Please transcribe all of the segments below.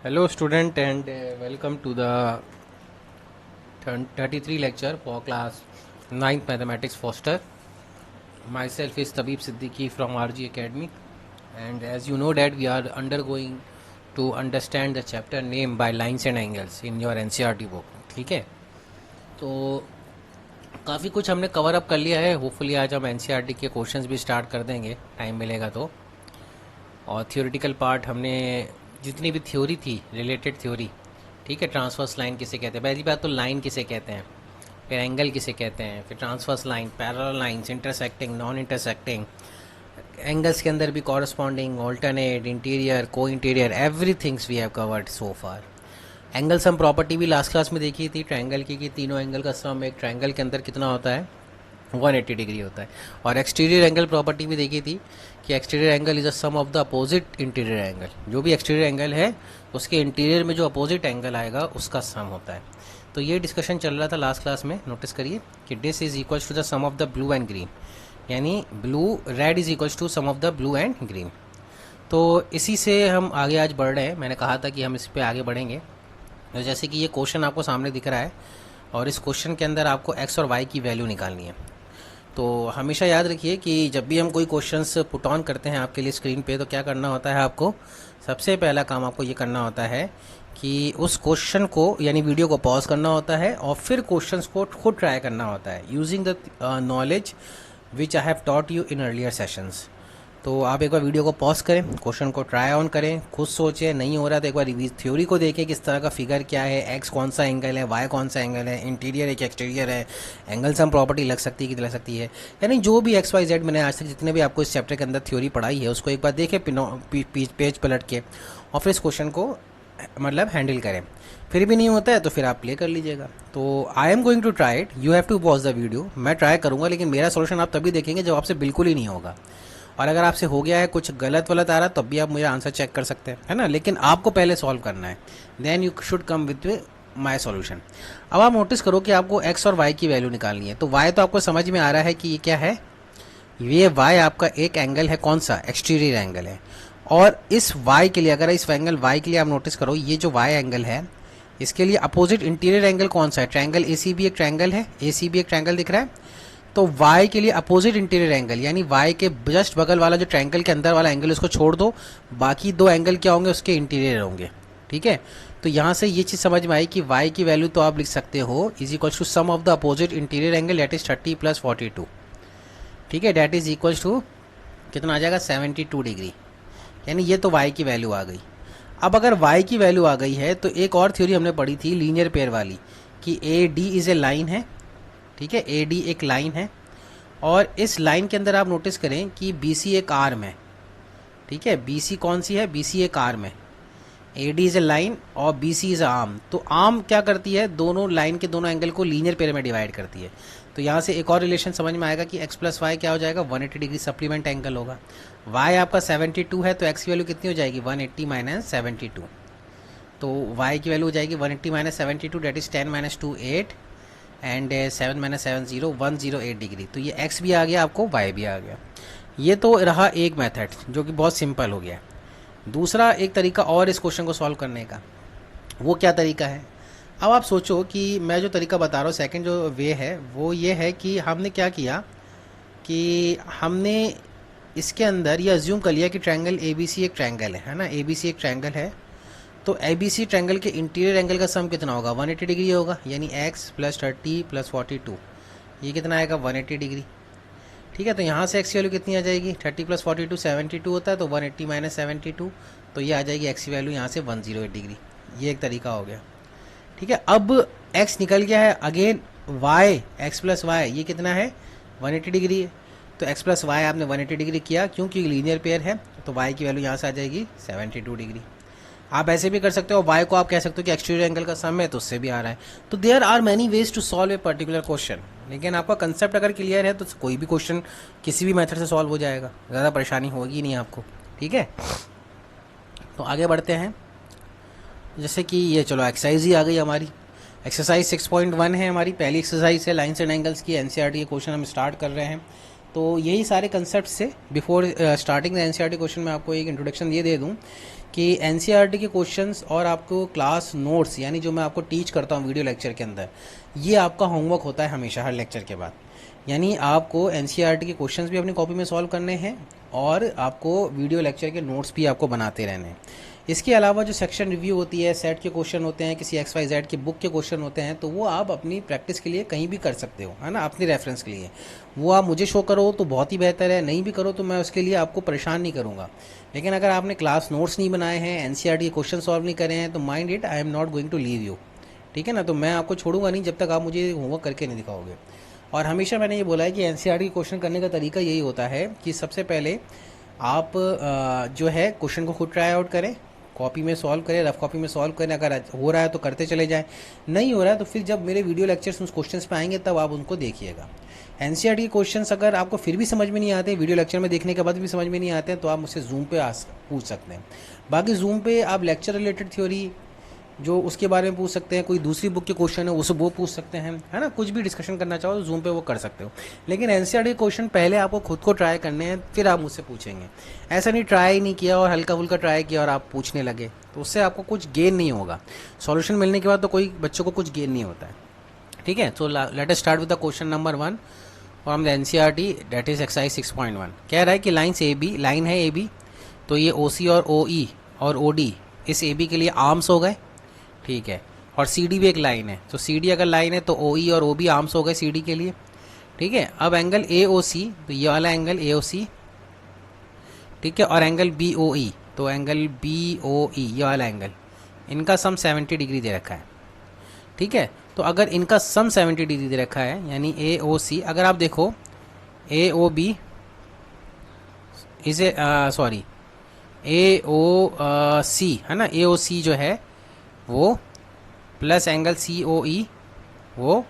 Hello student and welcome to the 33 lecture for class 9th Mathematics Foster. Myself is Tabib Siddiqui from RG Academy, and as you know that we are undergoing to understand the chapter name by lines and angles in your NCERT book. ठीक है, तो काफ़ी कुछ हमने cover up कर लिया है. Hopefully आज हम NCERT के क्वेश्चंस भी स्टार्ट कर देंगे, टाइम मिलेगा तो. और थियोरिटिकल पार्ट हमने जितनी भी थ्योरी थी, रिलेटेड थ्योरी, ठीक है. ट्रांसवर्स लाइन किसे कहते हैं, पहली बात तो लाइन किसे कहते हैं, फिर एंगल किसे कहते हैं, फिर transverse line, parallel lines, intersecting, non intersecting, angles के अंदर भी corresponding, alternate, interior, co interior, everythings we have covered so far. Angle sum property भी लास्ट क्लास में देखी थी ट्रायंगल की, कि तीनों एंगल का सम एक ट्रायंगल के अंदर कितना होता है, 180 डिग्री होता है. और एक्सटीरियर एंगल प्रॉपर्टी भी देखी थी कि exterior angle is a sum of the opposite interior angle. जो भी एक्सटीरियर एंगल है उसके इंटीरियर में जो अपोजिट एंगल आएगा उसका सम होता है. तो ये डिस्कशन चल रहा था लास्ट क्लास में. नोटिस करिए कि this is equals to the sum of the blue and green, यानी blue red is equals to sum of the blue and green. तो इसी से हम आगे आज बढ़ रहे हैं. मैंने कहा था कि हम इस पर आगे बढ़ेंगे. तो जैसे कि ये क्वेश्चन आपको सामने दिख रहा है और इस क्वेश्चन के अंदर आपको एक्स और वाई की वैल्यू निकालनी है. तो हमेशा याद रखिए कि जब भी हम कोई क्वेश्चंस पुट ऑन करते हैं आपके लिए स्क्रीन पे, तो क्या करना होता है आपको, सबसे पहला काम आपको ये करना होता है कि उस क्वेश्चन को यानी वीडियो को पॉज करना होता है और फिर क्वेश्चंस को खुद ट्राई करना होता है using the knowledge which I have taught you in earlier sessions. तो आप एक बार वीडियो को पॉज करें, क्वेश्चन को ट्राई ऑन करें, खुद सोचें, नहीं हो रहा तो एक बार रिवीज थ्योरी को देखें किस तरह का फिगर क्या है, एक्स कौन सा एंगल है, वाई कौन सा एंगल है, इंटीरियर है कि एक्सटीरियर है, एंगल सम प्रॉपर्टी लग सकती है कि लग सकती है. यानी जो भी एक्स वाई जेड मैंने आज तक जितने भी आपको इस चैप्टर के अंदर थ्योरी पढ़ाई है उसको एक बार देखें पेज पलट के, और फिर इस क्वेश्चन को मतलब हैंडल करें. फिर भी नहीं होता है तो फिर आप प्ले कर लीजिएगा. तो I am going to try it, you have to pause the video. मैं ट्राई करूँगा लेकिन मेरा सोल्यूशन आप तभी देखेंगे जब आपसे बिल्कुल ही नहीं होगा. और अगर आपसे हो गया है, कुछ गलत वलत आ रहा, तब भी आप मुझे आंसर चेक कर सकते हैं, है ना. लेकिन आपको पहले सॉल्व करना है, then you should come with my solution. अब आप नोटिस करो कि आपको एक्स और वाई की वैल्यू निकालनी है. तो वाई तो आपको समझ में आ रहा है कि ये क्या है, ये वाई आपका एक एंगल है, कौन सा, एक्सटीरियर एंगल है. और इस वाई के लिए, अगर इस एंगल वाई के लिए आप नोटिस करो, ये जो वाई एंगल है इसके लिए अपोजिट इंटीरियर एंगल कौन सा है, ट्रायंगल AC भी एक ट्रायंगल है, AC भी एक ट्रायंगल दिख रहा है. तो y के लिए अपोजिट इंटीरियर एंगल यानी y के जस्ट बगल वाला जो ट्रायंगल के अंदर वाला एंगल उसको छोड़ दो, बाकी दो एंगल क्या होंगे, उसके इंटीरियर होंगे. ठीक है. तो यहाँ से ये चीज़ समझ में आई कि y की वैल्यू तो आप लिख सकते हो is equals to sum of the opposite interior angle, that is 30 + 42. ठीक है, दैट इज इक्वल्स टू कितना आ जाएगा, 72 डिग्री. यानी ये तो y की वैल्यू आ गई. अब अगर y की वैल्यू आ गई है तो एक और थ्योरी हमने पढ़ी थी लीनियर पेयर वाली, कि AD इज ए लाइन है. ठीक है, AD एक लाइन है और इस लाइन के अंदर आप नोटिस करें कि BC एक आर्म है. ठीक है, BC कौन सी है, BC एक आर्म है. AD इज ए लाइन और BC इज आर्म. तो आर्म क्या करती है, दोनों लाइन के दोनों एंगल को लीनियर पेयर में डिवाइड करती है. तो यहाँ से एक और रिलेशन समझ में आएगा कि x + y क्या हो जाएगा, 180 डिग्री सप्लीमेंट एंगल होगा. y आपका 72 है तो x की वैल्यू कितनी हो जाएगी, 180 - 72. तो y की वैल्यू हो जाएगी 180 - 72, डेट इज 10 - 2 8 एंड 7 - 7 0 108 डिग्री. तो ये x भी आ गया, आपको y भी आ गया. ये तो रहा एक मेथड जो कि बहुत सिंपल हो गया. दूसरा एक तरीका और इस क्वेश्चन को सॉल्व करने का, वो क्या तरीका है. अब आप सोचो कि मैं जो तरीका बता रहा हूँ, सेकंड जो वे है वो ये है कि हमने क्या किया कि हमने इसके अंदर ये अज्यूम कर लिया कि ट्रायंगल ABC एक ट्रायंगल है ना, ABC एक ट्रायंगल है. तो ABC ट्रायंगल के इंटीरियर एंगल का सम कितना होगा, 180 डिग्री होगा. यानी x + 30 + 42, ये कितना आएगा, 180 डिग्री. ठीक है, तो यहाँ से x की वैल्यू कितनी आ जाएगी, 30 + 42 72 होता है, तो 180 - 72, तो ये आ जाएगी x की वैल्यू यहाँ से 108 डिग्री. ये एक तरीका हो गया. ठीक है, अब x निकल गया है. अगेन y, x + y ये कितना है, 180 डिग्री है. तो x + y आपने 180 डिग्री किया, क्योंकि लीनियर पेयर है, तो y की वैल्यू यहाँ से आ जाएगी 72 डिग्री. आप ऐसे भी कर सकते हो, y को आप कह सकते हो कि एक्सटीरियर एंगल का सम है, तो उससे भी आ रहा है. तो there are many ways to solve a particular question. लेकिन आपका कंसेप्ट अगर क्लियर है तो कोई भी क्वेश्चन किसी भी मेथड से सॉल्व हो जाएगा, ज़्यादा परेशानी होगी नहीं आपको. ठीक है, तो आगे बढ़ते हैं. जैसे कि ये चलो एक्सरसाइज ही आ गई हमारी. एक्सरसाइज 6.1 है हमारी, पहली एक्सरसाइज है लाइन्स एंड एंगल्स की. NCERT के क्वेश्चन हम स्टार्ट कर रहे हैं. तो यही सारे कंसेप्ट से before starting the NCERT question मैं आपको एक इंट्रोडक्शन ये दे दूं कि एनसीईआरटी के क्वेश्चंस और आपको क्लास नोट्स यानी जो मैं आपको टीच करता हूँ वीडियो लेक्चर के अंदर, ये आपका होमवर्क होता है हमेशा हर लेक्चर के बाद। यानी आपको एनसीईआरटी के क्वेश्चंस भी अपनी कॉपी में सॉल्व करने हैं और आपको वीडियो लेक्चर के नोट्स भी आपको बनाते रहने हैं। इसके अलावा जो सेक्शन रिव्यू होती है, सेट के क्वेश्चन होते हैं, किसी XYZ की बुक के क्वेश्चन होते हैं, तो वो आप अपनी प्रैक्टिस के लिए कहीं भी कर सकते हो, है ना, अपनी रेफरेंस के लिए। वो आप मुझे शो करो तो बहुत ही बेहतर है, नहीं भी करो तो मैं उसके लिए आपको परेशान नहीं करूँगा। लेकिन अगर आपने क्लास नोट्स नहीं बनाए हैं, एनसीईआरटी के क्वेश्चन सॉल्व नहीं करे हैं, तो mind it, I am not going to leave you. ठीक है ना, तो मैं आपको छोड़ूंगा नहीं जब तक आप मुझे होमवर्क करके नहीं दिखाओगे। और हमेशा मैंने ये बोला है कि एनसीईआरटी क्वेश्चन करने का तरीका यही होता है कि सबसे पहले आप जो है क्वेश्चन को खुद ट्राई आउट करें, कॉपी में सॉल्व करें, रफ कॉपी में सॉल्व करें। अगर हो रहा है तो करते चले जाएं, नहीं हो रहा है तो फिर जब मेरे वीडियो लेक्चर्स उस क्वेश्चंस पे आएंगे तब आप उनको देखिएगा। एनसीईआरटी के क्वेश्चंस अगर आपको फिर भी समझ में नहीं आते, वीडियो लेक्चर में देखने के बाद भी समझ में नहीं आते हैं, तो आप मुझसे जूम पे पूछ सकते हैं। बाकी जूम पे आप लेक्चर रिलेटेड थ्योरी जो उसके बारे में पूछ सकते हैं, कोई दूसरी बुक के क्वेश्चन है उसे वो पूछ सकते हैं, है ना, कुछ भी डिस्कशन करना चाहो तो जूम पे वो कर सकते हो। लेकिन एनसीईआरटी के क्वेश्चन पहले आपको खुद को ट्राई करने हैं, फिर आप मुझसे पूछेंगे। ऐसा नहीं ट्राई नहीं किया और हल्का फुल्का ट्राई किया और आप पूछने लगे, तो उससे आपको कुछ गेन नहीं होगा। सॉल्यूशन मिलने के बाद तो कोई बच्चों को कुछ गेन नहीं होता है। ठीक है, तो let us start with the question number 1 from the NCERT, that is exercise 6.1। कह रहा है कि लाइन ए बी, लाइन है ए बी, तो ये OC और OE और OD इस AB के लिए आर्म्स हो गए। ठीक है, और CD भी एक लाइन है, तो CD अगर लाइन है तो OE और OB आर्म्स हो गए CD के लिए। ठीक है, अब एंगल AOC, तो ये वाला एंगल AOC, ठीक है, और एंगल BOE, तो एंगल BOE ये वाला एंगल, इनका सम 70 डिग्री दे रखा है। ठीक है, तो अगर इनका सम 70 डिग्री दे रखा है यानी AOC, अगर आप देखो AOB इसे सॉरी AOC है ना, AOC जो है वो प्लस एंगल COE वो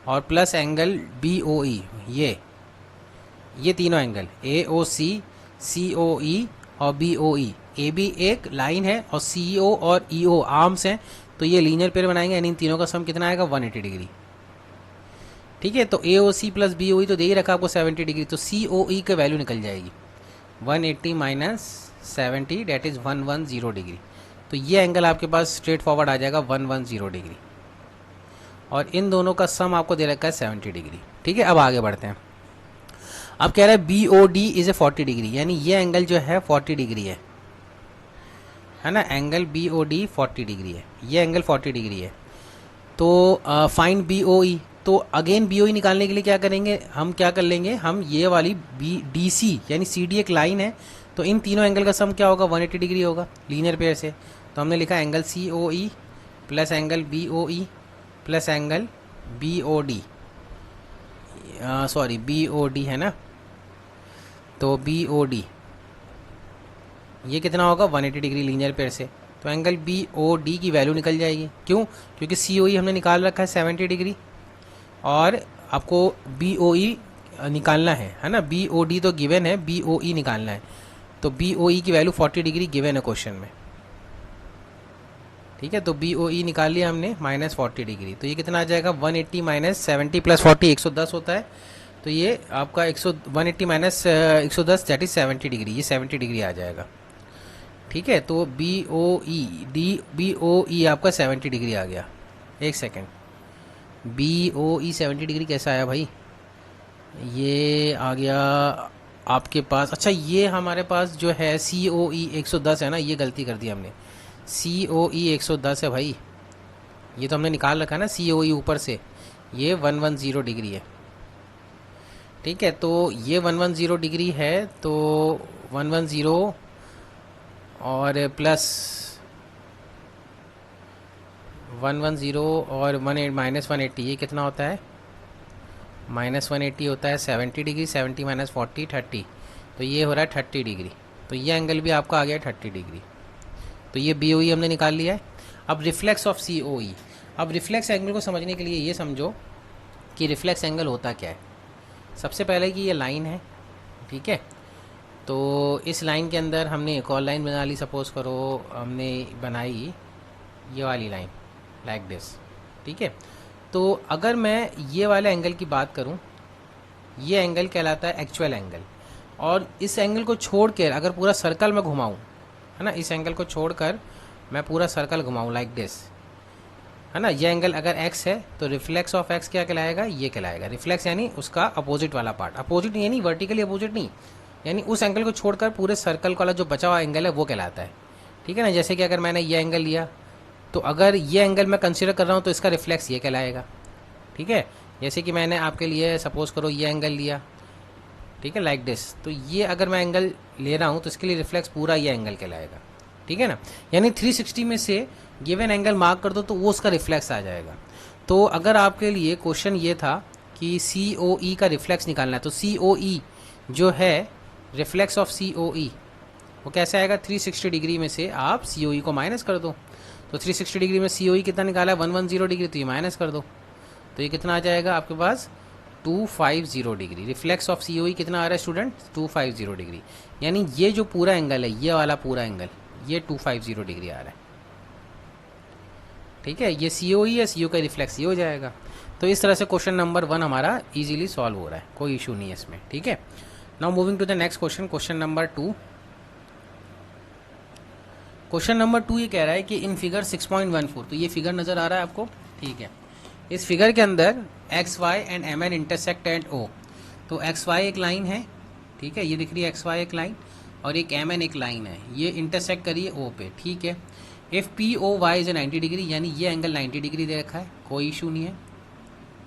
और प्लस एंगल BOE, ये तीनों एंगल AOC, COE और BOE। AB एक लाइन है और CO और EO आर्म्स हैं, तो ये लीनियर पेयर बनाएंगे, यानी इन तीनों का सम कितना आएगा 180 डिग्री। ठीक है, तो AOC प्लस BOE तो दे ही रखा आपको 70 डिग्री, तो COE की वैल्यू निकल जाएगी 180 माइनस 70, डेट इज़ 110 डिग्री। तो ये एंगल आपके पास स्ट्रेट फॉरवर्ड आ जाएगा 110 डिग्री, और इन दोनों का सम आपको दे रखा है 70 डिग्री। ठीक है, अब आगे बढ़ते हैं। अब कह रहा है BOD इज ए 40 डिग्री, यानी ये एंगल जो है 40 डिग्री है ना, एंगल BOD 40 डिग्री है, ये एंगल 40 डिग्री है। तो फाइंड BOE, तो अगेन BOE निकालने के लिए क्या करेंगे, हम क्या कर लेंगे, हम ये वाली DC यानी CD एक लाइन है, तो इन तीनों एंगल का सम क्या होगा 180 डिग्री होगा लीनियर पेयर से। तो हमने लिखा angle COE plus angle BOE plus angle BOD, sorry BOD है ना, तो BOD ये कितना होगा 180 डिग्री लीनियर पेयर से, तो एंगल BOD की वैल्यू निकल जाएगी। क्यों, क्योंकि COE हमने निकाल रखा है 70 डिग्री और आपको BOE निकालना है ना, BOD तो गिवन है, BOE निकालना है, तो BOE की वैल्यू 40 डिग्री गिवन है क्वेश्चन में। ठीक है, तो BOE निकाल लिया हमने माइनस 40 डिग्री, तो ये कितना आ जाएगा 180 माइनस 70 प्लस 40 110 होता है, तो ये आपका 180 माइनस 110 दैट इज 70 डिग्री, ये 70 डिग्री आ जाएगा। ठीक है, तो BOE आपका 70 डिग्री आ गया। एक सेकेंड, BOE 70 डिग्री कैसा आया भाई, ये आ गया आपके पास, अच्छा ये हमारे पास जो है COE 110 है ना, ये गलती कर दी हमने, COE 110 है भाई, ये तो हमने निकाल रखा है ना COE ऊपर से, ये 110 डिग्री है। ठीक है, तो ये 110 डिग्री है, तो 110 और प्लस 110 और माइनस 180, ये कितना होता है माइनस 180 होता है 70 डिग्री, 70 माइनस 40 30, तो ये हो रहा है 30 डिग्री, तो ये एंगल भी आपका आ गया 30 डिग्री। तो ये BOE हमने निकाल लिया है। अब रिफ्लेक्स ऑफ COE, अब रिफ्लेक्स एंगल को समझने के लिए ये समझो कि रिफ्लेक्स एंगल होता क्या है। सबसे पहले कि ये लाइन है, ठीक है, तो इस लाइन के अंदर हमने एक और लाइन बना ली, सपोज करो हमने बनाई ये वाली लाइन लाइक दिस। ठीक है, तो अगर मैं ये वाले एंगल की बात करूं, ये एंगल कहलाता है एक्चुअल एंगल। और इस एंगल को छोड़कर अगर पूरा सर्कल में घुमाऊँ, है ना, इस एंगल को छोड़कर मैं पूरा सर्कल घुमाऊँ लाइक दिस, है ना, ये एंगल अगर x है तो रिफ्लेक्स ऑफ x क्या कहलाएगा, ये कहलाएगा रिफ्लेक्स, यानी उसका अपोजिट वाला पार्ट। अपोजिट यानी वर्टिकली अपोजिट नहीं, यानी उस एंगल को छोड़कर पूरे सर्कल वाला जो बचा हुआ एंगल है वो कहलाता है। ठीक है ना, जैसे कि अगर मैंने ये एंगल लिया तो अगर ये एंगल मैं कंसीडर कर रहा हूँ तो इसका रिफ्लेक्स ये कहलाएगा। ठीक है, जैसे कि मैंने आपके लिए सपोज करो ये एंगल लिया, ठीक है, लाइक दिस, तो ये अगर मैं एंगल ले रहा हूँ तो इसके लिए रिफ्लेक्स पूरा ये एंगल कहलाएगा। ठीक है ना, यानी 360 में से गिवन एंगल मार्क कर दो तो वो उसका रिफ्लेक्स आ जाएगा। तो अगर आपके लिए क्वेश्चन ये था कि COE का रिफ्लेक्स निकालना है तो COE जो है रिफ्लेक्स ऑफ COE वो कैसे आएगा, 360 डिग्री में से आप COE को माइनस कर दो। तो 360 डिग्री में COE कितना निकाला है, 110 डिग्री, तो ये माइनस कर दो तो ये कितना आ जाएगा आपके पास 250 डिग्री। रिफ्लेक्स ऑफ COE कितना आ रहा है स्टूडेंट, 250 डिग्री, यानी ये जो पूरा एंगल है, ये वाला पूरा एंगल, ये 250 डिग्री आ रहा है। ठीक है, ये COE है, CO का रिफ्लेक्स ये हो जाएगा। तो इस तरह से क्वेश्चन नंबर 1 हमारा इजीली सॉल्व हो रहा है, कोई इशू नहीं है इसमें। ठीक है, now moving to the next question, question number 2। Question number 2 ये कह रहा है कि इन फिगर 6.14, तो ये फिगर नज़र आ रहा है आपको। ठीक है, इस फिगर के अंदर XY and MN intersect at O। तो XY एक लाइन है, ठीक है, ये दिख रही है XY एक लाइन, और एक MN एक लाइन है, ये इंटरसेक्ट करिए O पे। ठीक है, इफ़ POY इज 90 डिग्री, यानी ये एंगल 90 डिग्री दे रखा है, कोई इशू नहीं है।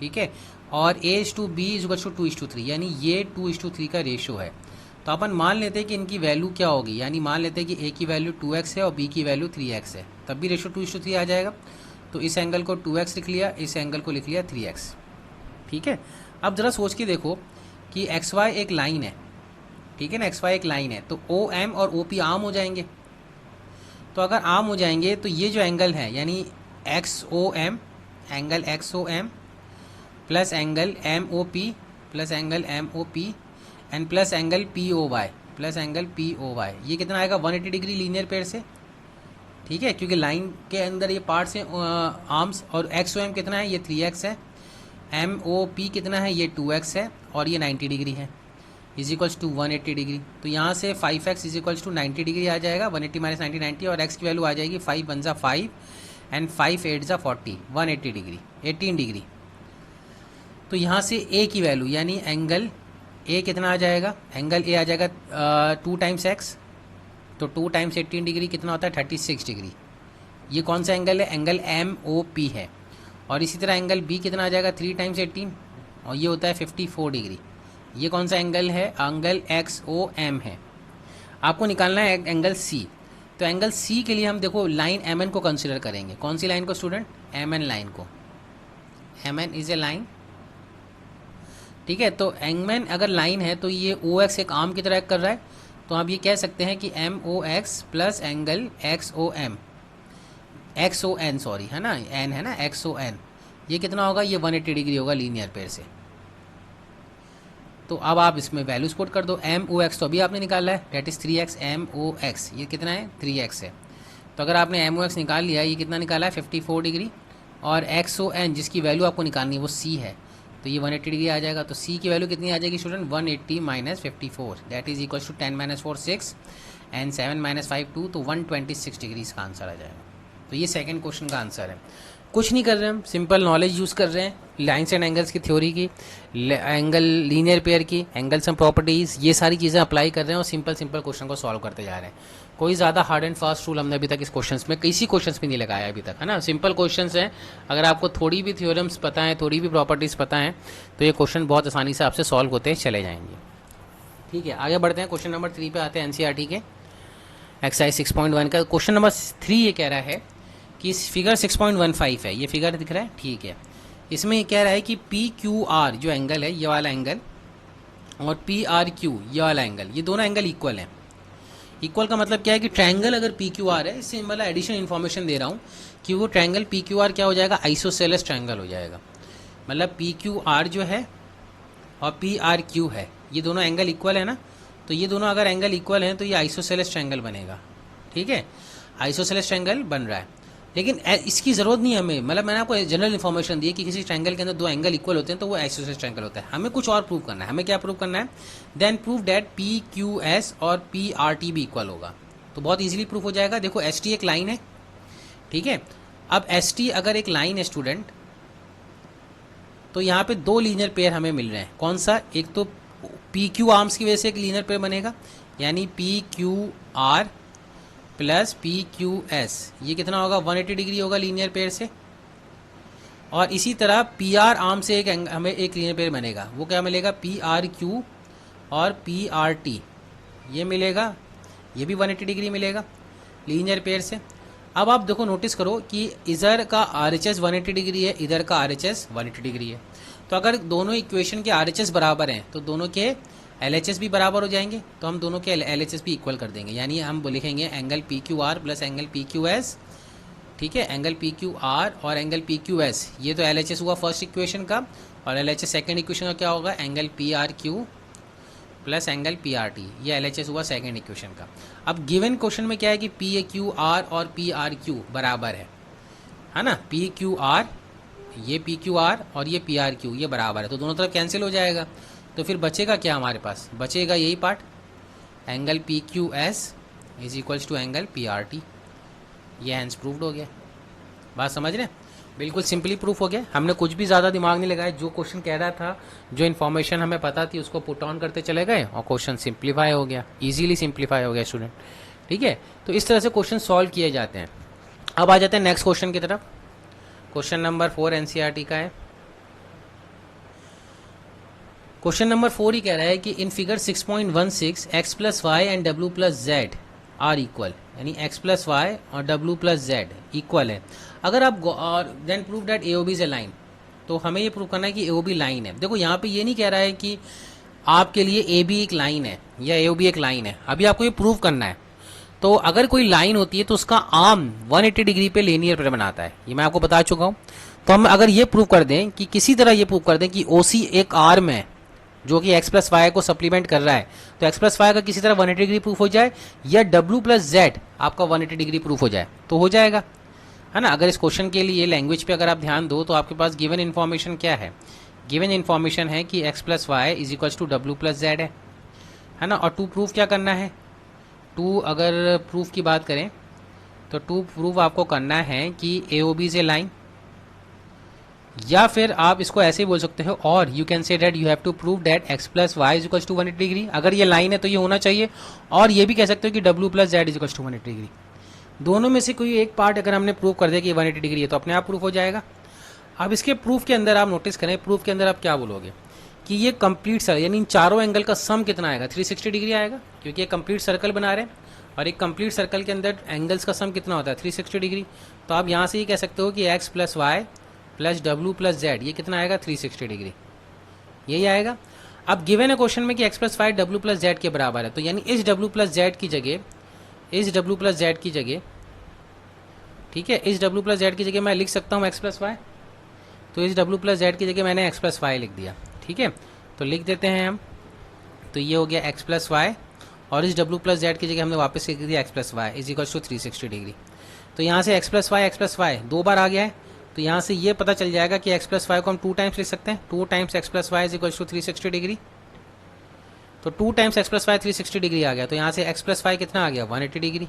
ठीक है, और A/B इज 2:3, यानी ये 2:3 का रेशो है। तो अपन मान लेते हैं कि इनकी वैल्यू क्या होगी, यानी मान लेते हैं कि A की वैल्यू 2x है और B की वैल्यू 3x है, तब भी रेशो 2:3 आ जाएगा। तो इस एंगल को 2x लिख लिया, इस एंगल को लिख लिया 3x। ठीक है, अब ज़रा सोच के देखो कि XY एक लाइन है, ठीक है ना, XY एक लाइन है, तो OM और OP आम हो जाएंगे। तो अगर आम हो जाएंगे तो ये जो एंगल है यानी XOM, angle XOM plus angle MOP plus angle MOP and plus angle POY plus angle POY, ये कितना आएगा 180 डिग्री लीनियर पेयर से। ठीक है, क्योंकि लाइन के अंदर ये पार्ट्स हैं आर्म्स, और XOM कितना है, ये 3x है, MOP कितना है, ये 2x है, और ये 90 डिग्री है, इज इक्वल्स टू 180 डिग्री। तो यहाँ से 5x is equals to 90 degree आ जाएगा, 180 माइनस 90 90, और x की वैल्यू आ जाएगी 5 1 5 एंड 5 8 40, 180 डिग्री, 18 डिग्री। तो यहाँ से A की वैल्यू यानी एंगल A कितना आ जाएगा, एंगल A आ जाएगा 2 टाइम्स x, तो 2 टाइम्स 18 डिग्री कितना होता है 36 डिग्री। ये कौन सा एंगल है, एंगल MOP है। और इसी तरह एंगल B कितना आ जाएगा 3 टाइम्स 18, और ये होता है 54 डिग्री। ये कौन सा एंगल है, एंगल XOM है। आपको निकालना है एंगल C। तो एंगल C के लिए हम देखो लाइन MN को कंसिडर करेंगे। कौन सी लाइन को स्टूडेंट, MN लाइन को। MN is a line. ठीक है, तो MN अगर लाइन है तो ये OX एक आर्म की तरह कर रहा है, तो आप ये कह सकते हैं कि MOX plus angle XON sorry, है ना, N है ना, XON, ये कितना होगा, ये 180 डिग्री होगा लीनियर पेयर से। तो अब आप इसमें वैल्यूज पुट कर दो। MOX तो अभी आपने निकाला है, डेट इज 3x, MOX ये कितना है 3x है। तो अगर आपने MOX निकाल लिया, ये कितना निकाला है 54 डिग्री, और XON जिसकी वैल्यू आपको निकालनी है वो C है, तो ये 180 डिग्री आ जाएगा। तो C की वैल्यू कितनी आ जाएगी student, 180 minus 54, that is equal to 10 minus 4 6 and 7 minus 5 2, तो 126 डिग्री इसका आंसर आ जाएगा। तो ये सेकंड क्वेश्चन का आंसर है। कुछ नहीं कर रहे हम, सिंपल नॉलेज यूज़ कर रहे हैं, लाइन्स एंड एंगल्स की थ्योरी की, एंगल लीनियर पेयर की, एंगल्स एंड प्रॉपर्टीज़, ये सारी चीज़ें अप्लाई कर रहे हैं और सिंपल सिंपल क्वेश्चन को सॉल्व करते जा रहे हैं। कोई ज़्यादा हार्ड एंड फास्ट रूल हमने अभी तक इस क्वेश्चंस में, किसी क्वेश्चंस में नहीं लगाया अभी तक, है ना। सिंपल क्वेश्चंस हैं, अगर आपको थोड़ी भी थ्योरम्स पता है, थोड़ी भी प्रॉपर्टीज़ पता है, तो ये क्वेश्चन बहुत आसानी से आपसे सॉल्व होते चले जाएंगे। ठीक है, आगे बढ़ते हैं, क्वेश्चन नंबर 3 पे आते हैं, NCERT के एक्सरसाइज 6.1 का क्वेश्चन नंबर 3 ये कह रहा है कि इस फिगर 6.15 है, ये फिगर दिख रहा है, ठीक है। इसमें ये कह रहा है कि PQR जो एंगल है, ये वाला एंगल, और PRQ ये वाला एंगल, ये दोनों एंगल इक्वल हैं। इक्वल का मतलब क्या है कि ट्रायंगल अगर PQR है, इससे मतलब एडिशनल इन्फॉर्मेशन दे रहा हूँ कि वो ट्रायंगल PQR क्या हो जाएगा, आइसोसेलेस ट्रायंगल हो जाएगा। मतलब PQR जो है और PRQ है, ये दोनों एंगल इक्वल है ना, तो ये दोनों अगर एंगल इक्वल हैं तो ये आइसोसेलेस ट्रायंगल बनेगा। ठीक है, आइसोसेलेस ट्रायंगल बन रहा है। लेकिन इसकी ज़रूरत नहीं है हमें, मतलब मैंने आपको जनरल इन्फॉर्मेशन दी है कि किसी ट्रायंगल के अंदर दो एंगल इक्वल होते हैं तो वो आइसोसेलेस ट्रायंगल होता है। हमें कुछ और प्रूव करना है। हमें क्या प्रूव करना है? Then prove that P Q S और पी आर टी भी इक्वल होगा। तो बहुत ईजिली प्रूफ हो जाएगा। देखो एस टी एक लाइन है, ठीक है। अब एस टी अगर एक लाइन है स्टूडेंट, तो यहाँ पे दो लीनियर पेयर हमें मिल रहे हैं। कौन सा? एक तो पी क्यू आर्म्स की वजह से एक लीनियर पेयर बनेगा, यानी P Q R plus P Q S, ये कितना होगा? 180 डिग्री होगा लीनियर पेयर से। और इसी तरह पी आर आर्म से हमें एक लीनियर पेयर बनेगा, वो क्या मिलेगा? पी आर क्यू और पी आर टी, ये मिलेगा, ये भी 180 डिग्री मिलेगा लीनियर पेयर से। अब आप देखो, नोटिस करो कि इधर का आर एच एस 180 डिग्री है, इधर का आर एच एस 180 डिग्री है। तो अगर दोनों इक्वेशन के आर एच एस बराबर हैं तो दोनों के एल एच एस भी बराबर हो जाएंगे, तो हम दोनों के एल एच एस भी इक्वल कर देंगे। यानी हम लिखेंगे angle P Q R plus angle P Q S, ठीक है। एंगल पी क्यू आर और एंगल पी क्यू एस, ये तो एल एच एस हुआ फर्स्ट इक्वेशन का, और L H S second equation का क्या होगा? Angle P are Q plus angle P R T, ये एल एच एस हुआ सेकेंड इक्वेशन का। अब गिवन क्वेश्चन में क्या है कि पी ए क्यू आर और पी आर क्यू बराबर है ना। पी क्यू आर, ये पी क्यू आर और ये पी आर क्यू, ये बराबर है, तो दोनों तरफ कैंसिल हो जाएगा। तो फिर बचेगा क्या हमारे पास? बचेगा यही part, angle P Q S is equals to angle P R T. ये हैंस प्रूव्ड हो गया। बात समझ रहे हैं? बिल्कुल सिंपली प्रूफ हो गया। हमने कुछ भी ज़्यादा दिमाग नहीं लगाया, जो क्वेश्चन कह रहा था, जो इन्फॉर्मेशन हमें पता थी उसको पुट ऑन करते चले गए और क्वेश्चन सिंप्लीफाई हो गया, इजीली सिंप्लीफाई हो गया स्टूडेंट, ठीक है। तो इस तरह से क्वेश्चन सॉल्व किए जाते हैं। अब आ जाते हैं नेक्स्ट क्वेश्चन की तरफ। क्वेश्चन नंबर 4 एनसीईआरटी का है। क्वेश्चन नंबर 4 ही कह रहा है कि in figure 6.16 X plus Y and W plus Z are equal, यानी एक्स प्लस वाई और डब्ल्यू प्लस जेड इक्वल है। अगर आप और then prove that A O B is a line, तो हमें ये प्रूव करना है कि ए ओ बी लाइन है। देखो यहाँ पे ये नहीं कह रहा है कि आपके लिए ए बी एक लाइन है या ए ओ बी एक लाइन है, अभी आपको ये प्रूव करना है। तो अगर कोई लाइन होती है तो उसका आर्म 180 डिग्री पे लीनियर पेयर बनाता है, ये मैं आपको बता चुका हूँ। तो हम अगर ये प्रूव कर दें कि किसी तरह ये प्रूव कर दें कि ओ सी एक आर्म है जो कि एक्स प्लस वाई को सप्लीमेंट कर रहा है, तो एक्स प्लस वाई का किसी तरह 180 डिग्री प्रूफ हो जाए, या डब्ल्यू प्लस जेड आपका 180 डिग्री प्रूफ हो जाए, तो हो जाएगा, है ना। अगर इस क्वेश्चन के लिए लैंग्वेज पे अगर आप ध्यान दो तो आपके पास गिवन इन्फॉर्मेशन क्या है? गिवन इन्फॉर्मेशन है कि X plus Y is equals to W plus Z है ना। और टू प्रूफ क्या करना है? टू अगर प्रूफ की बात करें तो टू प्रूफ आपको करना है कि A O B is a line, या फिर आप इसको ऐसे ही बोल सकते हो, और you can say that you have to prove that X plus Y is equals to 180 degree. अगर ये लाइन है तो ये होना चाहिए, और ये भी कह सकते हो कि W plus Z is equals to 180 degree. दोनों में से कोई एक पार्ट अगर हमने प्रूव कर दिया कि 180 डिग्री है तो अपने आप प्रूफ हो जाएगा। अब इसके प्रूफ के अंदर आप नोटिस करें, प्रूफ के अंदर आप क्या बोलोगे कि ये कंप्लीट सर्कल, यानी इन चारों एंगल का सम कितना आएगा? 360 डिग्री आएगा, क्योंकि ये कंप्लीट सर्कल बना रहे हैं, और एक कंप्लीट सर्कल के अंदर एंगल्स का सम कितना होता है? 360 डिग्री। तो आप यहाँ से ये कह सकते हो कि X plus Y plus W plus Z, ये कितना आएगा? 360 डिग्री, यही आएगा। अब गिवन है क्वेश्चन में कि X plus Y W plus Z के बराबर है, तो यानी इस डब्ल्यू प्लस जेड की जगह, इस डब्ल्यू प्लस जेड की जगह, ठीक है, इस डब्ल्यू प्लस जेड की जगह मैं लिख सकता हूँ एक्स प्लस वाई। तो इस डब्ल्यू प्लस जेड की जगह मैंने एक्स प्लस वाई लिख दिया, ठीक है। तो लिख देते हैं हम, तो ये हो गया एक्स प्लस वाई, और इस डब्ल्यू प्लस जेड की जगह हमने वापस लिख दिया X plus Y is equals to 360 degree. तो यहाँ से एक्स प्लस वाई 2 बार आ गया है, तो यहाँ से ये पता चल जाएगा कि एक्स प्लस वाई को हम 2 टाइम्स लिख सकते हैं। 2 times X plus Y is equals to 360 degree. तो 2 times X plus Y 360 degree आ गया, तो यहाँ से एक्स प्लस वाई कितना आ गया? 180 डिग्री।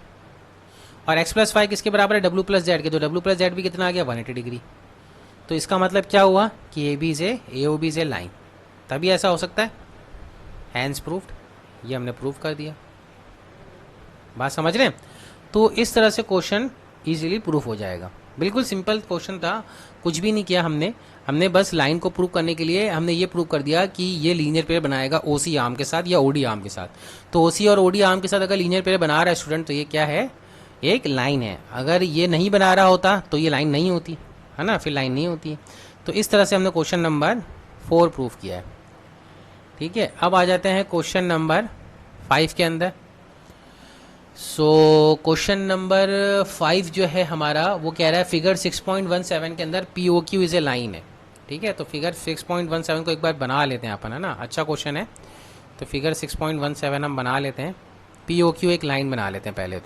और एक्स प्लस वाई किसके बराबर है? डब्ल्यू प्लस जेड के, तो डब्ल्यू प्लस जेड भी कितना आ गया? 180 डिग्री। तो इसका मतलब क्या हुआ कि A B is A O B is a line, तभी ऐसा हो सकता है। हैंस प्रूफ्ड, ये हमने प्रूफ कर दिया। बात समझ रहे हैं? तो इस तरह से क्वेश्चन इजीली प्रूफ हो जाएगा। बिल्कुल सिंपल क्वेश्चन था, कुछ भी नहीं किया हमने बस लाइन को प्रूव करने के लिए हमने ये प्रूव कर दिया कि ये लीनियर पेयर बनाएगा ओसी आर्म के साथ या ओडी आर्म के साथ। तो ओसी और ओडी आर्म के साथ अगर लीनियर पेयर बना रहा है स्टूडेंट, तो ये क्या है? एक लाइन है। अगर ये नहीं बना रहा होता तो ये लाइन नहीं होती, है ना, फिर लाइन नहीं होती। तो इस तरह से हमने क्वेश्चन नंबर 4 प्रूफ किया है, ठीक है। अब आ जाते हैं क्वेश्चन नंबर 5 के अंदर। सो क्वेश्चन नंबर 5 जो है हमारा, वो कह रहा है फिगर 6.17 के अंदर P O Q is a line है, ठीक है। तो फिगर 6.17 को एक बार बना लेते हैं अपन, है ना, अच्छा क्वेश्चन है। तो फिगर 6.17 हम बना लेते हैं, पी ओ क्यू एक लाइन बना लेते हैं पहले।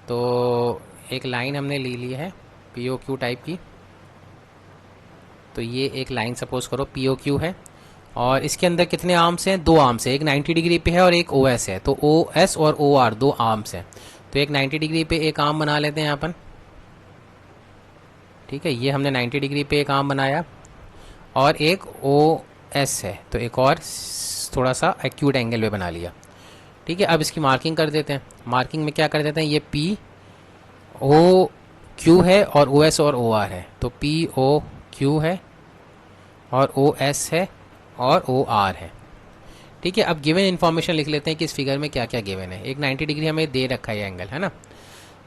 तो एक लाइन हमने ले ली है पी ओ क्यू टाइप की। तो ये एक लाइन सपोज करो पी ओ क्यू है, और इसके अंदर कितने आर्म्स हैं? 2 आर्म्स है, एक 90 डिग्री पे है और एक ओ एस है। तो ओ एस और ओ आर 2 आर्म्स हैं। तो एक 90 डिग्री पे एक आर्म बना लेते हैं अपन। ठीक है, ये हमने 90 डिग्री पे एक आर्म बनाया, और एक ओ एस है तो एक और थोड़ा सा एक्यूट एंगल पे बना लिया। ठीक है, अब इसकी मार्किंग कर देते हैं। मार्किंग में क्या कर देते हैं, ये पी ओ क्यू है और ओ एस और ओ आर है। तो पी ओ क्यू है और ओ एस है और ओ आर है। ठीक है, अब गिवन इन्फॉर्मेशन लिख लेते हैं कि इस फिगर में क्या क्या गिवन है। एक 90 डिग्री हमें दे रखा है एंगल, है ना।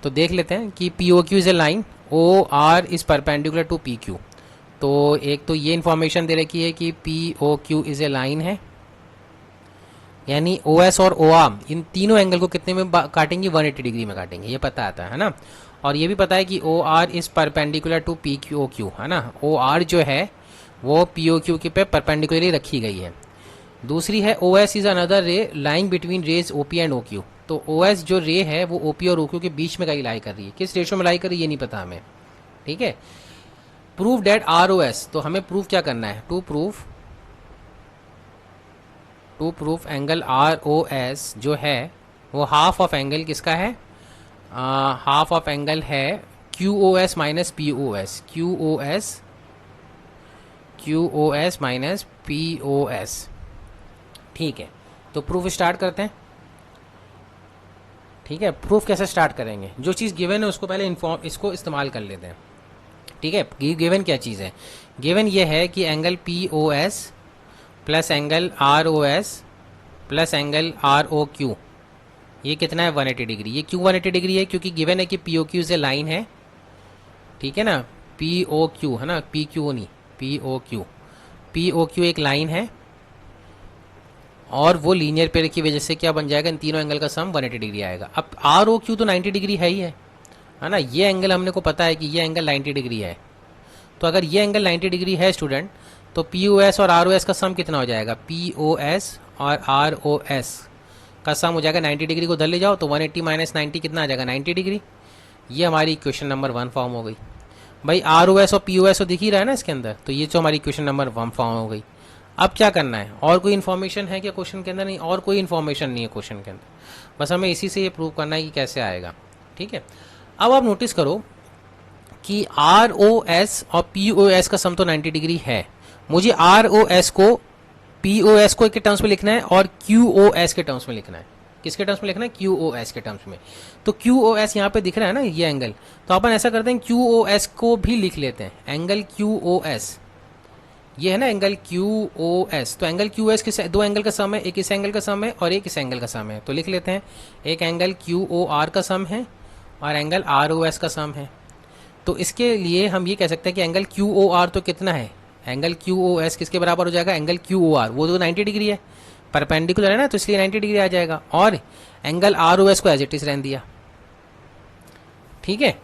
तो देख लेते हैं कि P O Q is a line, O R is perpendicular to P Q. तो एक तो ये इन्फॉर्मेशन दे रखी है कि P O Q is a line है, यानी ओ एस और ओ आर इन तीनों एंगल को कितने में काटेंगे? 180 डिग्री में काटेंगे, ये पता आता है ना। और ये भी पता है कि O R is perpendicular to P Q O Q, है ना। ओ आर जो है वो पी ओ क्यू के पे परपेंडिकुलरली रखी गई है। दूसरी है O S is another ray lying between rays O P and O Q. तो ओ एस जो रे है वो ओ पी और ओ क्यू के बीच में कहीं लाई कर रही है, किस रेशो में लाई कर रही है ये नहीं पता हमें। ठीक है, prove that R O S, तो हमें प्रूव क्या करना है? To proof angle R O S जो है वो हाफ ऑफ एंगल किसका है? हाफ ऑफ एंगल है Q O S minus P O S, Q O S minus P O S. ठीक है, तो प्रूफ स्टार्ट करते हैं। ठीक है, प्रूफ कैसे स्टार्ट करेंगे? जो चीज़ गिवन है उसको पहले इसको इस्तेमाल कर लेते हैं। ठीक है, गिवन क्या चीज़ है? गिवन ये है कि angle P O S plus angle R O S plus angle R O Q, ये कितना है? 180 डिग्री। ये क्यों 180 डिग्री है? क्योंकि गिवन है कि पी ओ क्यू से लाइन है। ठीक है ना, पी ओ क्यू है ना, पी क्यू नहीं, पी ओ क्यू एक लाइन है, और वो लीनियर पेयर की वजह से क्या बन जाएगा? इन तीनों एंगल का सम 180 डिग्री आएगा। अब आर ओ क्यू तो 90 डिग्री है ही है ना। ये एंगल हमने को पता है कि ये एंगल 90 डिग्री है। तो अगर ये एंगल 90 डिग्री है स्टूडेंट, तो पी ओ एस और आर ओ एस का सम कितना हो जाएगा? पी ओ एस और आर ओ एस का सम हो जाएगा 90 डिग्री को उधर ले जाओ तो 180 माइनस 90 कितना आ जाएगा? 90 डिग्री। ये हमारी इक्वेशन नंबर 1 फॉर्म हो गई। भाई आर ओ एस और पी ओ एस तो दिख ही रहा है ना इसके अंदर, तो ये तो हमारी इक्वेशन नंबर 1 फॉर्म हो गई। अब क्या करना है? और कोई इन्फॉर्मेशन है क्या क्वेश्चन के अंदर? नहीं, और कोई इन्फॉर्मेशन नहीं है क्वेश्चन के अंदर, बस हमें इसी से ये प्रूव करना है कि कैसे आएगा। ठीक है, अब आप नोटिस करो कि आर ओ एस और पी ओ एस का सम तो 90 डिग्री है। मुझे आर ओ एस को पी ओ एस को के टर्म्स में लिखना है और क्यू ओ एस के टर्म्स में लिखना है। किसके टर्म्स में लिखना है? क्यू ओ एस के टर्म्स में। तो क्यू ओ एस यहाँ पे दिख रहा है ना ये एंगल, तो अपन ऐसा करते हैं क्यू ओ एस को भी लिख लेते हैं। एंगल क्यू ओ एस ये है ना एंगल क्यू ओ एस। तो एंगल क्यू एस के दो एंगल का सम है, एक इस एंगल का सम है और एक इस एंगल का सम है। तो लिख लेते हैं, एक एंगल क्यू ओ आर का सम है और एंगल आर ओ एस का सम है। तो इसके लिए हम ये कह सकते हैं कि एंगल क्यू ओ आर तो कितना है? एंगल क्यू ओ एस किसके बराबर हो जाएगा? एंगल क्यू ओ आर, वो तो 90 डिग्री है, परपेंडिकुलर है ना, तो इसलिए 90 डिग्री आ जाएगा। और एंगल आर ओ एस को एज इट इज रहने दिया। ठीक है,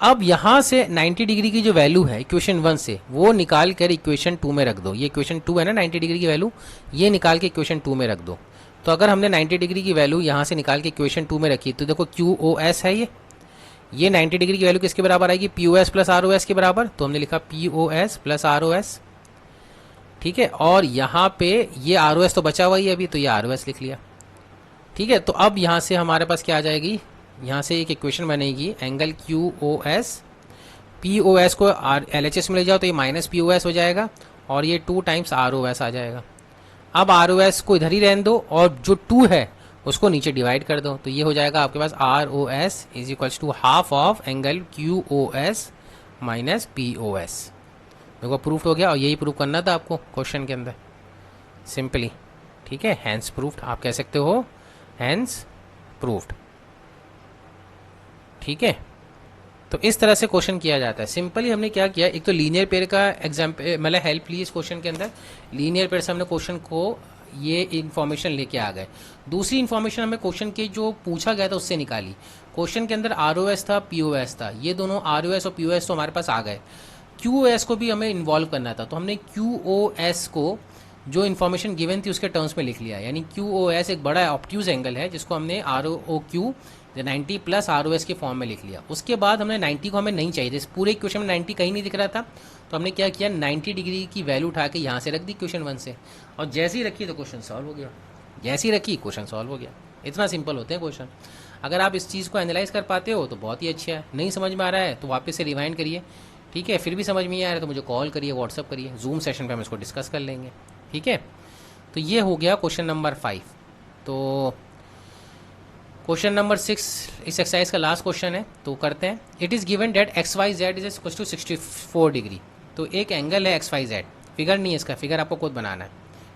अब यहां से 90 डिग्री की जो वैल्यू है इक्वेशन 1 से वो निकाल कर इक्वेशन 2 में रख दो। ये इक्वेशन 2 है ना 90 डिग्री की वैल्यू, ये निकाल के इक्वेशन 2 में रख दो। तो अगर हमने 90 डिग्री की वैल्यू यहां से निकाल के इक्वेशन 2 में रखी तो देखो क्यू ओ एस है ये 90 डिग्री की वैल्यू किसके बराबर आएगी? P O S plus R O S के बराबर। तो हमने लिखा P O S plus R O S. ठीक है, और यहाँ पे ये आर ओ एस तो बचा हुआ ही अभी, तो ये आर ओ एस लिख लिया। ठीक है, तो अब यहाँ से हमारे पास क्या आ जाएगी? यहाँ से एक इक्वेशन बनेगी, angle Q O S, P O S को एल एच एस में ले जाओ तो ये माइनस पी ओ एस हो जाएगा और ये 2 टाइम्स आर ओ एस आ जाएगा। अब आर ओ एस को इधर ही रहने दो और जो 2 है उसको नीचे डिवाइड कर दो, तो ये हो जाएगा आपके पास R O S is equals to half of angle Q O S minus P O S. देखो प्रूफ हो गया, और यही प्रूफ करना था आपको क्वेश्चन के अंदर सिंपली। ठीक है, हैंस प्रूफ्ड आप कह सकते हो, हैंस प्रूफ्ड। ठीक है, तो इस तरह से क्वेश्चन किया जाता है। सिंपली हमने क्या किया, एक तो लीनियर पेयर का एग्जाम्पल मतलब हेल्प ली इस क्वेश्चन के अंदर। लीनियर पेयर से हमने क्वेश्चन को ये इन्फॉर्मेशन लेके आ गए। दूसरी इन्फॉर्मेशन हमें क्वेश्चन की जो पूछा गया था उससे निकाली। क्वेश्चन के अंदर आर ओ एस था, पी ओ एस था, ये दोनों आर ओ एस और पी ओ एस तो हमारे पास आ गए। क्यू ओ एस को भी हमें इन्वॉल्व करना था, तो हमने क्यू ओ एस को जो इन्फॉर्मेशन गिवन थी उसके टर्म्स में लिख लिया। यानी क्यू ओ एस एक बड़ा ऑब्ट्यूज एंगल है जिसको हमने R O Q 90 plus ROS के फॉर्म में लिख लिया। उसके बाद हमने 90 को हमें नहीं चाहिए, जैसे पूरे क्वेश्चन में 90 कहीं नहीं दिख रहा था, तो हमने क्या किया, 90 डिग्री की वैल्यू उठा के यहाँ से रख दी क्वेश्चन 1 से, और जैसे ही रखी तो क्वेश्चन सॉल्व हो गया, जैसे ही रखी क्वेश्चन सॉल्व हो गया। इतना सिंपल होते हैं क्वेश्चन। अगर आप इस चीज़ को एनालाइज कर पाते हो तो बहुत ही अच्छा है। नहीं समझ में आ रहा है तो वापस से रिवाइंड करिए, ठीक है। फिर भी समझ में नहीं आ रहा है तो मुझे कॉल करिए, व्हाट्सअप करिए, जूम सेशन पे हम इसको डिस्कस कर लेंगे, ठीक है। तो ये हो गया क्वेश्चन नंबर 5। तो क्वेश्चन नंबर 6 इस एक्सरसाइज का लास्ट क्वेश्चन है, तो करते हैं। It is given that XYZ is equal to 64 degree. तो एक एंगल है XYZ, फिगर नहीं है इसका, फिगर आपको खुद बनाना है,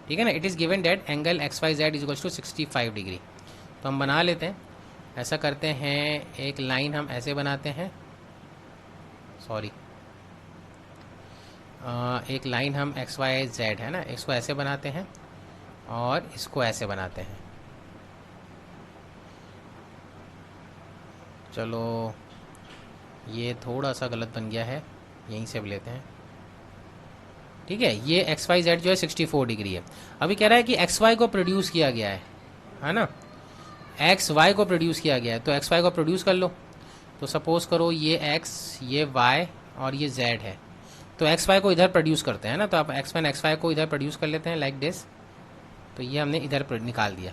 ठीक है ना। It is given that angle XYZ is equal to 65 degree. तो हम बना लेते हैं, ऐसा करते हैं, एक लाइन हम ऐसे बनाते हैं, सॉरी एक लाइन हम XYZ है ना, इसको ऐसे बनाते हैं और इसको ऐसे बनाते हैं। चलो ये थोड़ा सा गलत बन गया है, यहीं से भी लेते हैं, ठीक है। ये XYZ जो है 64 डिग्री है। अभी कह रहा है कि XY को प्रोड्यूस किया गया है ना, XY को प्रोड्यूस किया गया है, तो XY को प्रोड्यूस कर लो। तो सपोज करो ये X, ये Y और ये Z है, तो XY को इधर प्रोड्यूस करते हैं ना, तो आप X1 XY को इधर प्रोड्यूस कर लेते हैं लाइक दिस। तो ये हमने इधर निकाल दिया,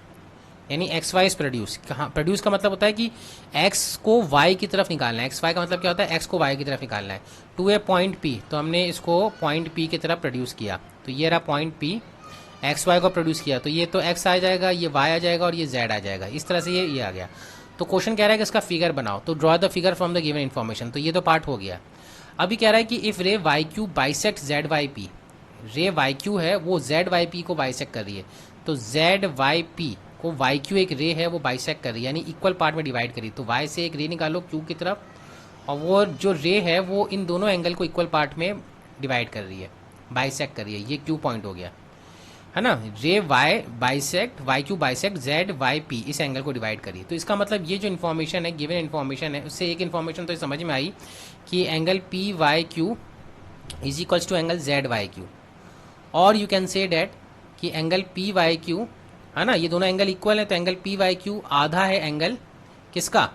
यानी XY इज प्रोड्यूस। कहाँ प्रोड्यूस का मतलब होता है कि X को Y की तरफ निकालना है, XY का मतलब क्या होता है, X को Y की तरफ निकालना है, टू ए पॉइंट P। तो हमने इसको पॉइंट P की तरफ प्रोड्यूस किया, तो ये रहा पॉइंट P, XY को प्रोड्यूस किया, तो ये तो X आ जाएगा, ये Y आ जाएगा और ये Z आ जाएगा, इस तरह से ये आ गया। तो क्वेश्चन कह रहा है कि इसका फिगर बनाओ, तो draw the figure from the given information. तो ये तो पार्ट हो गया। अभी कह रहा है कि इफ़ रे YQ बाइसेक्ट ZYP, रे YQ है वो ZYP को बाइसेक्ट कर रही है, तो ZYP को YQ एक रे है वो बाइसेक्ट कर रही है, यानी इक्वल पार्ट में डिवाइड करी। तो Y से एक रे निकालो Q की तरफ, और वो जो रे है वो इन दोनों एंगल को इक्वल पार्ट में डिवाइड कर रही है, बाइसेक्ट कर रही है। ये Q पॉइंट हो गया है ना। रे Y bisect YQ bisect ZYP इस एंगल को डिवाइड करिए। तो इसका मतलब ये जो इन्फॉर्मेशन है, गिवन इन्फॉर्मेशन है, उससे एक इन्फॉर्मेशन तो समझ में आई कि angle PYQ is equals to angle ZYQ, और यू कैन से डैट कि एंगल PYQ है ना, ये दोनों एंगल इक्वल है, तो एंगल PYQ आधा है एंगल किसका,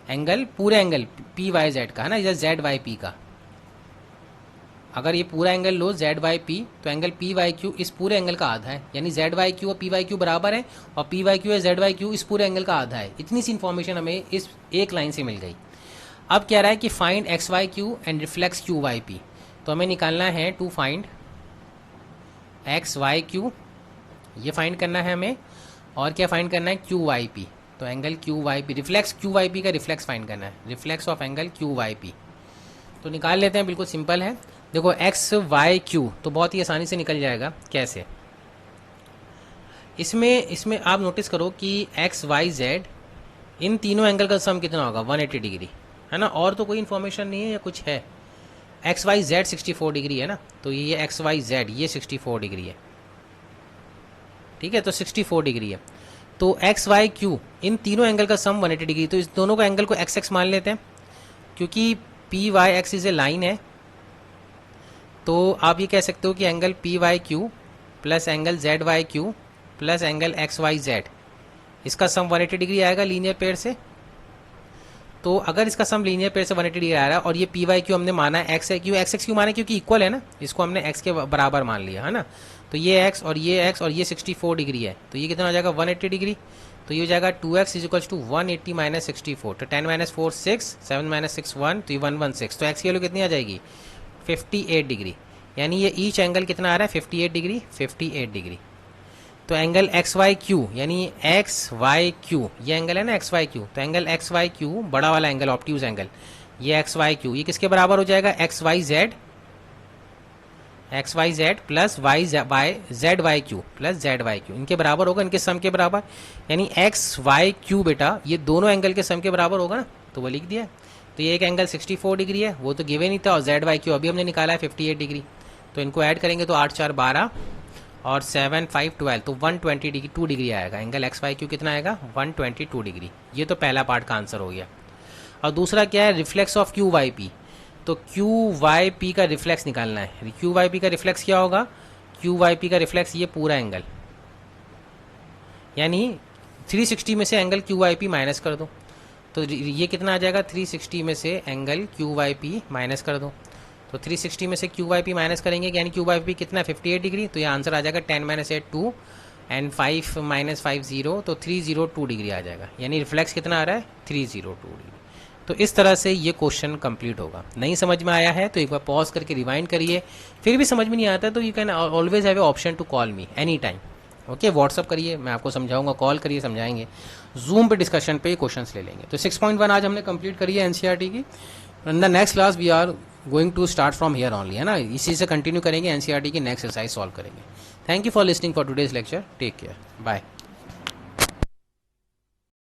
एंगल पूरे एंगल PYZ का है ना, या ZYP का। अगर ये पूरा एंगल लो ZYP, तो एंगल PYQ इस पूरे एंगल का आधा है, यानी ZYQ और PYQ बराबर है, और PYQ और ZYQ इस पूरे एंगल का आधा है। इतनी सी इन्फॉर्मेशन हमें इस एक लाइन से मिल गई। अब कह रहा है कि find XYQ and reflex QYP। तो हमें निकालना है टू फाइंड XYQ, ये फाइंड करना है हमें, और क्या फाइंड करना है, QYP। तो एंगल QYP, रिफ्लेक्स QYP का रिफ्लेक्स फाइंड करना है, रिफ्लेक्स ऑफ एंगल QYP। तो निकाल लेते हैं, बिल्कुल सिंपल है। देखो XYQ तो बहुत ही आसानी से निकल जाएगा। कैसे, इसमें आप नोटिस करो कि XYZ इन तीनों एंगल का सम कितना होगा, 180 डिग्री है ना, और तो कोई इन्फॉर्मेशन नहीं है या कुछ है। XYZ 64 डिग्री है ना, तो ये XYZ ये 64 डिग्री है, ठीक है, तो 64 डिग्री है। तो XYQ इन तीनों एंगल का सम 180 डिग्री, तो इस दोनों का एंगल को XX मान लेते हैं, क्योंकि PYX इज ए लाइन है। तो आप ये कह सकते हो कि angle PYQ plus angle ZYQ plus angle XYZ, इसका सम 180 डिग्री आएगा लीनियर पेयर से। तो अगर इसका सम लीनियर पेयर से 180 डिग्री आ रहा है, और ये PYQ हमने माना है XXQ माना क्योंकि इक्वल है ना, इसको हमने X के बराबर मान लिया है ना, तो ये X और ये 64 डिग्री है, तो ये कितना हो जाएगा 180 डिग्री। तो ये हो जाएगा 2x is equals to 180 minus 64, तो 10 माइनस 4 6, 7 माइनस 6 1, तो ये 116। तो x की वैल्यू कितनी आ जाएगी 58 डिग्री, यानी ये ईच एंगल कितना आ रहा है 58 डिग्री, 58 डिग्री। तो एंगल XYQ यानी XYQ ये एंगल है ना XYQ, तो एंगल XYQ बड़ा वाला एंगल ऑब्ट्यूज एंगल, ये XYQ ये किसके बराबर हो जाएगा XYZ plus ZYQ plus ZYQ, इनके बराबर होगा, इनके सम के बराबर, यानी XYQ बेटा ये दोनों एंगल के सम के बराबर होगा ना, तो वो लिख दिया। तो ये एक एंगल 64 डिग्री है, वो तो गिवे नहीं था, और ZYQ अभी हमने निकाला है 58 डिग्री। तो इनको ऐड करेंगे तो 8 4 12 और 7 5 12, तो 122 डिग्री आएगा। एंगल XYQ कितना आएगा 122 डिग्री। ये तो पहला पार्ट का आंसर हो गया। और दूसरा क्या है, रिफ्लेक्स ऑफ QYP। तो QYP का रिफ्लेक्स निकालना है। QYP का रिफ्लेक्स क्या होगा, QYP का रिफ्लेक्स ये पूरा एंगल, यानी 360 में से एंगल QYP माइनस कर दो, तो ये कितना आ जाएगा, 360 में से angle Q Y P minus कर दो, तो 360 में से क्यू वाई पी माइनस करेंगे, यानी क्यू वाई पी कितना है 58 डिग्री, तो ये आंसर आ जाएगा 10 माइनस 8 2 एंड 5 माइनस 5 0, तो 302 डिग्री आ जाएगा, यानी रिफ्लेक्स कितना आ रहा है 302 डिग्री। तो इस तरह से ये क्वेश्चन कंप्लीट होगा। नहीं समझ में आया है तो एक बार पॉज करके रिवाइंड करिए, फिर भी समझ में नहीं आता तो you can always have a option to call me any time. Okay, WhatsApp करिए, मैं आपको समझाऊंगा, कॉल करिए, समझाएंगे, जूम पे डिस्कशन पे क्वेश्चंस ले लेंगे। तो 6.1 आज हमने कंप्लीट करी है एनसीईआरटी की। In the next class we are going to start from here only, है ना, इसी से कंटिन्यू करेंगे, एनसीईआरटी की नेक्स्ट एक्सरसाइज सॉल्व करेंगे। Thank you for listening for today's lecture, take care, bye.